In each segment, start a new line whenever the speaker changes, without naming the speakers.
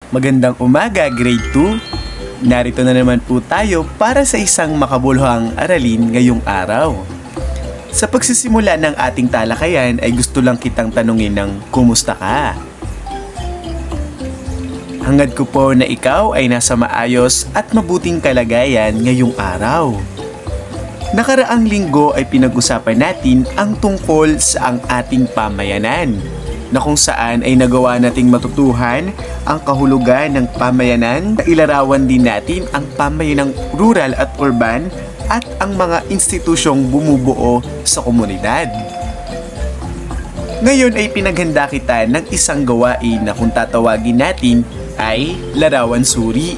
Magandang umaga, Grade 2. Narito na naman po tayo para sa isang makabuluhang aralin ngayong araw. Sa pagsisimula ng ating talakayan ay gusto lang kitang tanungin ng kumusta ka? Hangad ko po na ikaw ay nasa maayos at mabuting kalagayan ngayong araw. Nakaraang linggo ay pinag-usapan natin ang tungkol sa ang ating pamayanan, na kung saan ay nagawa nating matutuhan ang kahulugan ng pamayanan. Ilarawan din natin ang pamayanang rural at urban at ang mga institusyong bumubuo sa komunidad. Ngayon ay pinaghanda kita ng isang gawain na kung tatawagin natin ay larawan suri,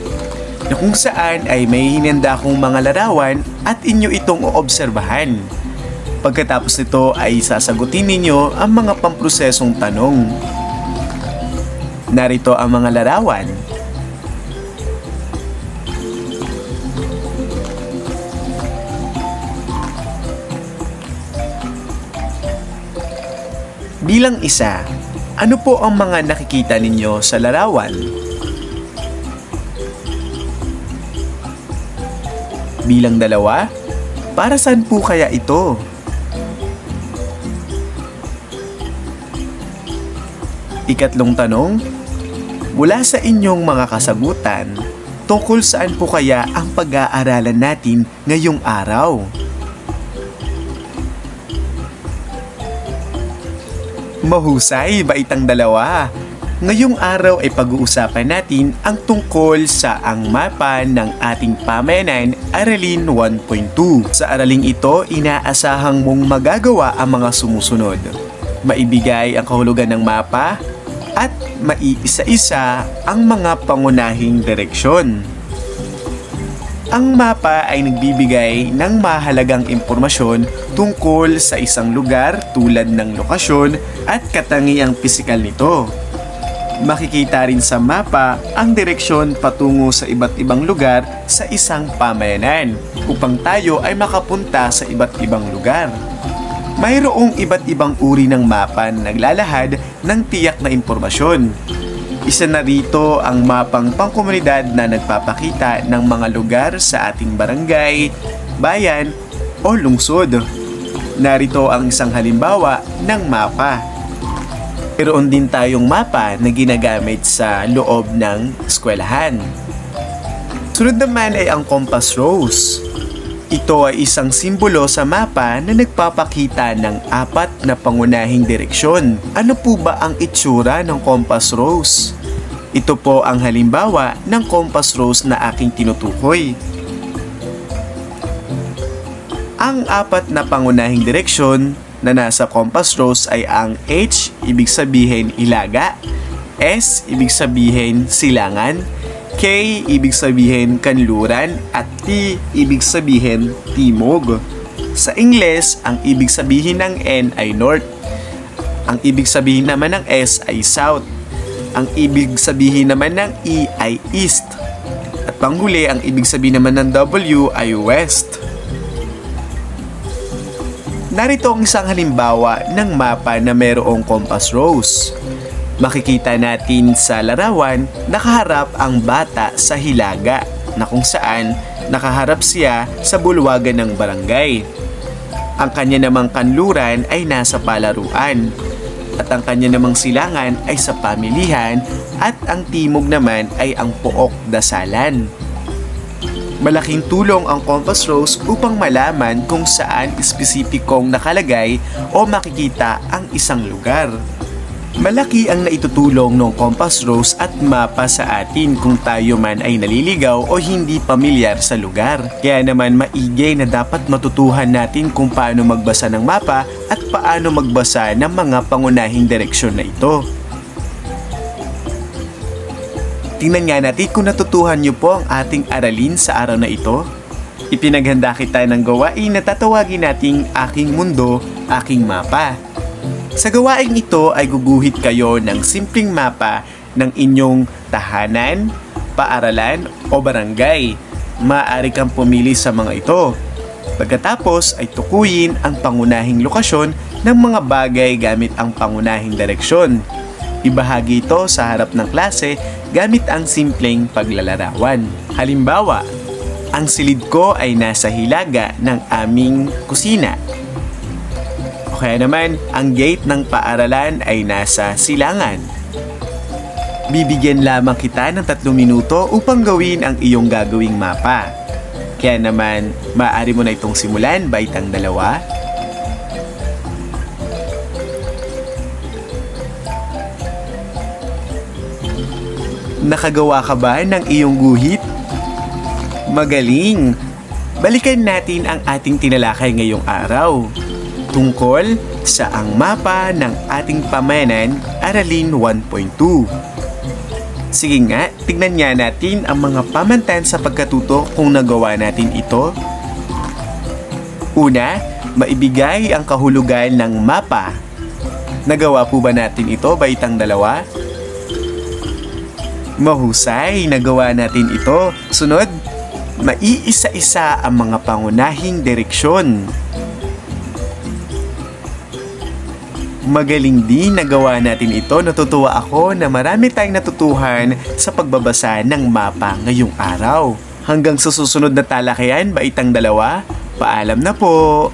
na kung saan ay may hinanda kong mga larawan at inyo itong oobserbahan. Pagkatapos nito ay sasagutin ninyo ang mga pamprosesong tanong. Narito ang mga larawan. Bilang isa, ano po ang mga nakikita ninyo sa larawan? Bilang dalawa, para saan po kaya ito? Ikatlong tanong, mula sa inyong mga kasagutan, tungkol saan po kaya ang pag-aaralan natin ngayong araw? Mahusay, baitang dalawa. Ngayong araw ay pag-uusapan natin ang tungkol sa ang mapa ng ating pamayanan, Aralin 1.2. Sa araling ito, inaasahang mong magagawa ang mga sumusunod. Maibigay ang kahulugan ng mapa at maiisa-isa ang mga pangunahing direksyon. Ang mapa ay nagbibigay ng mahalagang impormasyon tungkol sa isang lugar tulad ng lokasyon at katangiang pisikal nito. Makikita rin sa mapa ang direksyon patungo sa iba't ibang lugar sa isang pamayanan upang tayo ay makapunta sa iba't ibang lugar. Mayroong iba't ibang uri ng mapa na naglalahad ng tiyak na impormasyon. Isa na rito ang mapang pangkomunidad na nagpapakita ng mga lugar sa ating barangay, bayan o lungsod. Narito ang isang halimbawa ng mapa. Mayroon din tayong mapa na ginagamit sa loob ng eskwelahan. Sunod naman ay ang compass rose. Ito ay isang simbolo sa mapa na nagpapakita ng apat na pangunahing direksyon. Ano po ba ang itsura ng compass rose? Ito po ang halimbawa ng compass rose na aking tinutukoy. Ang apat na pangunahing direksyon na nasa compass rose ay ang H, ibig sabihin ilaga, S, ibig sabihin silangan, K, ibig sabihin kanluran, at T, ibig sabihin timog. Sa Ingles, ang ibig sabihin ng N ay north. Ang ibig sabihin naman ng S ay south. Ang ibig sabihin naman ng E ay east. At panghuli, ang ibig sabihin naman ng W ay west. Narito ang isang halimbawa ng mapa na mayroong compass rose. Makikita natin sa larawan, nakaharap ang bata sa hilaga na kung saan nakaharap siya sa bulwagan ng barangay. Ang kanya namang kanluran ay nasa palaruan at ang kanya namang silangan ay sa pamilihan at ang timog naman ay ang pook dasalan. Malaking tulong ang compass rose upang malaman kung saan espesipikong nakalagay o makikita ang isang lugar. Malaki ang naitutulong ng compass rose at mapa sa atin kung tayo man ay naliligaw o hindi pamilyar sa lugar. Kaya naman maigay na dapat matutuhan natin kung paano magbasa ng mapa at paano magbasa ng mga pangunahing direksyon na ito. Tingnan nga natin kung natutuhan niyo po ang ating aralin sa araw na ito. Ipinaghanda kita ng gawain na tatawagin nating Aking Mundo, Aking Mapa. Sa gawaing ito ay guguhit kayo ng simpleng mapa ng inyong tahanan, paaralan o barangay. Maaari kang pumili sa mga ito. Pagkatapos ay tukuyin ang pangunahing lokasyon ng mga bagay gamit ang pangunahing direksyon. Ibahagi ito sa harap ng klase gamit ang simpleng paglalarawan. Halimbawa, ang silid ko ay nasa hilaga ng aming kusina. O kaya naman, ang gate ng paaralan ay nasa silangan. Bibigyan lamang kita ng 3 minuto upang gawin ang iyong gagawing mapa. Kaya naman, maaari mo na itong simulan, baitang dalawa. Nakagawa ka ba ng iyong guhit? Magaling! Balikan natin ang ating tinalakay ngayong araw. Tungkol sa ang mapa ng ating pamayanan, Aralin 1.2. Sige nga, tignan nga natin ang mga pamantayan sa pagkatuto kung nagawa natin ito. Una, maibigay ang kahulugan ng mapa. Nagawa po ba natin ito, baitang dalawa? Mahusay, nagawa natin ito. Sunod, maiisa-isa ang mga pangunahing direksyon. Magaling din nagawa natin ito. Natutuwa ako na marami tayong natutuhan sa pagbabasa ng mapa ngayong araw. Hanggang sa susunod na talakayan, baitang dalawa, paalam na po!